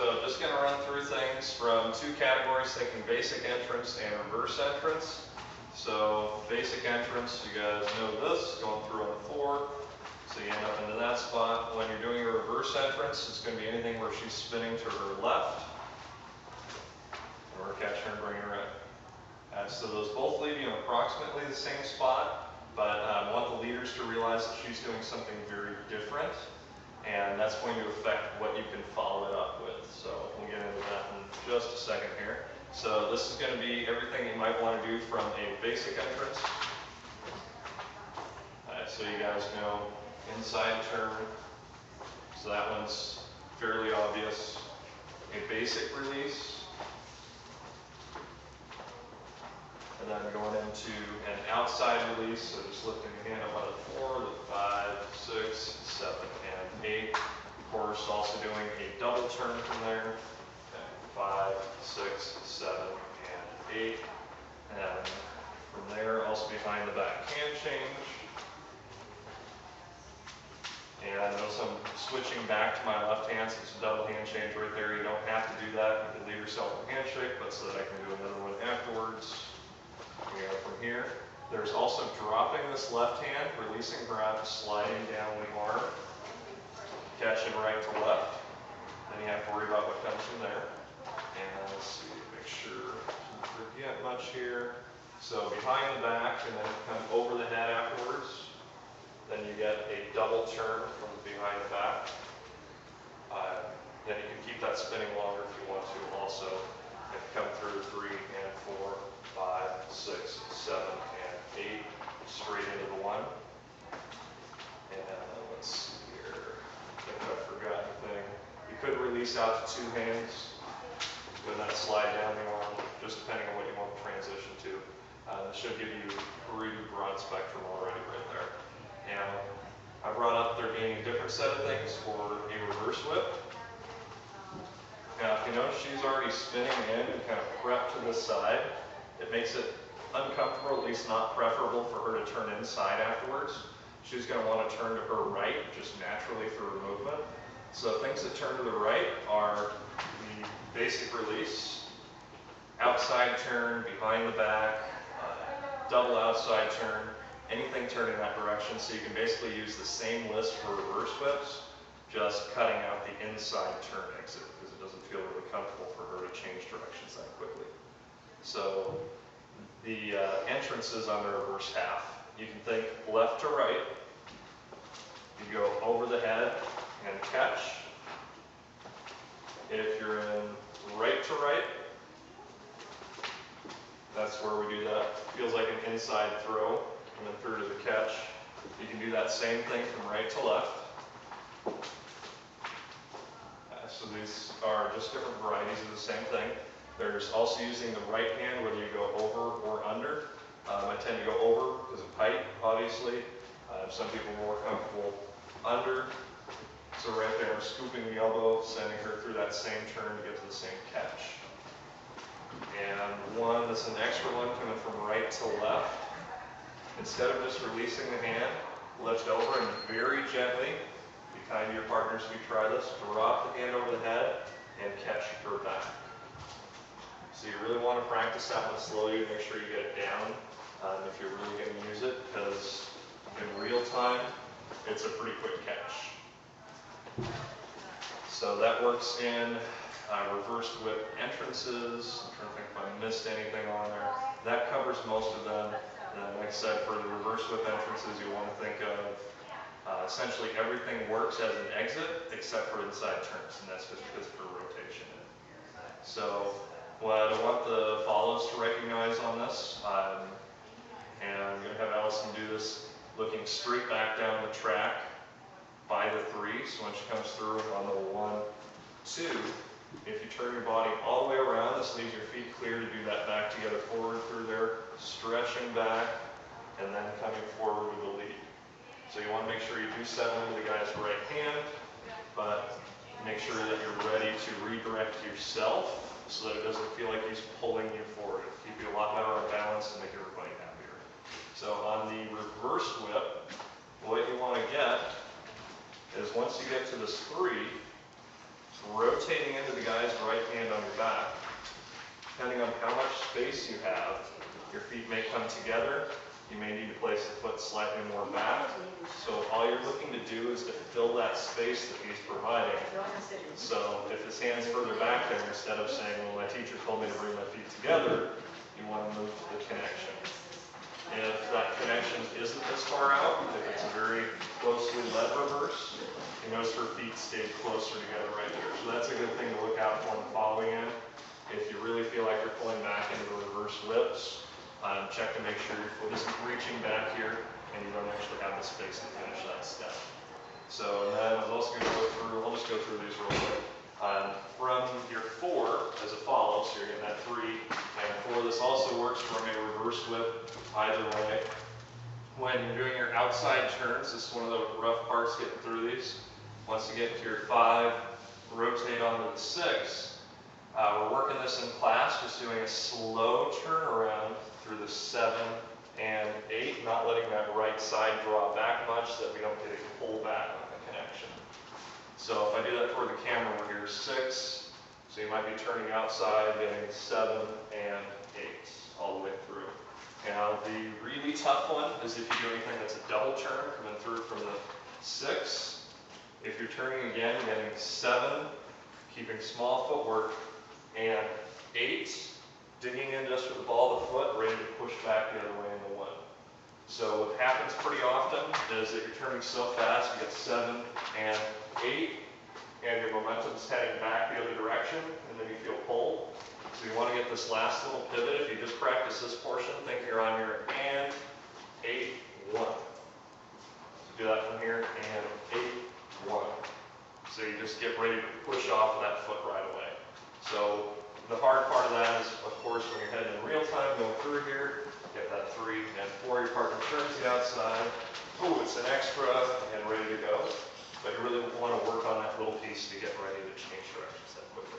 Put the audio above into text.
So just going to run through things from two categories, thinking basic entrance and reverse entrance. So basic entrance, you guys know this, going through on the floor. So you end up into that spot. When you're doing a reverse entrance, it's going to be anything where she's spinning to her left. And we're catching her and bringing her in. So those both leave you in approximately the same spot, but I want the leaders to realize that she's doing something very different, and that's going to affect what you can follow it up with. So we'll get into that in just a second here. So this is going to be everything you might want to do from a basic entrance. So you guys know inside turn, so that one's fairly obvious. A basic release. And then going into an outside release, so just lifting the hand up on the floor, the 5, 6, 7, and 8. Of course, also doing a double turn from there. Okay, 5, 6, 7, and 8. And from there, also behind the back hand change. And I know I'm switching back to my left hand, so it's a double hand change right there. You don't have to do that. You can leave yourself a handshake, but so that I can do another one afterwards. We go from here. There's also dropping this left hand, releasing grab, sliding down the arm, catching right to left. Then you have to worry about what comes from there. And let's see, make sure I don't forget much here. So behind the back and then come over the head afterwards. Then you get a double turn from behind the back. Then you can keep that spinning longer if you want to also. And come through 3 and 4. 5, 6, 7, and 8, straight into the 1. And let's see here. I think I forgot anything. You could release out to 2 hands, and then slide down the arm, just depending on what you want to transition to. This should give you a pretty broad spectrum already right there. And I brought up there being a different set of things for a reverse whip. Now, if you notice, she's already spinning in and kind of prepped to this side. It makes it uncomfortable, at least not preferable for her to turn inside afterwards. She's going to want to turn to her right, just naturally through her movement. So things that turn to the right are the basic release, outside turn, behind the back, double outside turn, anything turning that direction. So you can basically use the same list for reverse whips, just cutting out the inside turn exit because it doesn't feel really comfortable for her to change directions that quickly. So the entrances on the reverse half, you can think left to right. You go over the head and catch. If you're in right to right, that's where we do that. Feels like an inside throw, and then through to the catch. You can do that same thing from right to left. So these are just different varieties of the same thing. There's also using the right hand, whether you go over or under. I tend to go over because of height, obviously. Some people are more comfortable under. So right there, I'm scooping the elbow, sending her through that same turn to get to the same catch. And one that's an extra one coming from right to left. Instead of just releasing the hand, lift over and very gently, be kind to your partners if you try this, drop the hand over the head and catch her back. So you really want to practice that one slowly to make sure you get it down if you're really going to use it, because in real time, it's a pretty quick catch. So that works in reverse whip entrances. I'm trying to think if I missed anything on there. That covers most of them. Like I said, for the reverse whip entrances, you want to think of essentially everything works as an exit except for inside turns, and that's just because of the rotation. So what I want the follows to recognize on this, and I'm going to have Allison do this looking straight back down the track by the 3. So when she comes through on the 1, 2, if you turn your body all the way around, this leaves your feet clear to do that back together forward through there, stretching back, and then coming forward with the lead. So you want to make sure you do settle into the guy's right hand, but make sure that you're ready to redirect yourself so that it doesn't feel like he's pulling you forward. It'll keep you a lot better on balance and make everybody happier. So on the reverse whip, what you want to get is once you get to this 3, rotating into the guy's right hand on your back. Depending on how much space you have, your feet may come together. You may need to place the foot slightly more back. So all you're looking to do is to fill that space that he's providing. So if his hand's further back there, instead of saying, well, my teacher told me to bring my feet together, you want to move to the connection. If that connection isn't this far out, if it's a very closely led reverse, you notice her feet stay closer together right here. So that's a good thing to look out for in the following end. If you really feel like you're pulling back into the reverse whips, check to make sure your foot isn't reaching back here and you don't actually have the space to finish that step. So then I was also going to go through, I'll just go through these real quick. From your 4 as it follows, so you're getting that 3 and 4. This also works from a reverse whip either way. When you're doing your outside turns, this is one of the rough parts getting through these. Once you get to your 5, rotate onto the 6. We're working this in class, just doing a slow turnaround through the 7 and 8, not letting that right side draw back much so that we don't get a pull back on the connection. So if I do that toward the camera, we're here 6, so you might be turning outside, getting 7 and 8 all the way through. Now the really tough one is if you do anything that's a double turn coming through from the 6. If you're turning again, getting 7, keeping small footwork, and 8, digging in just with the ball of the foot, ready to push back the other way in the 1. So what happens pretty often is that you're turning so fast, you get 7 and 8, and your momentum's heading back the other direction, and then you feel pulled. So you want to get this last little pivot. If you just practice this portion, think you're on your and 8, 1. So do that from here, and 8, 1. So you just get ready to push off of that foot right away. So the hard part of that is, of course, when you're heading in real time, going through here, get that 3 and 4, your partner turns the outside. Oh, it's an extra and ready to go. But you really want to work on that little piece to get ready to change directions that quickly.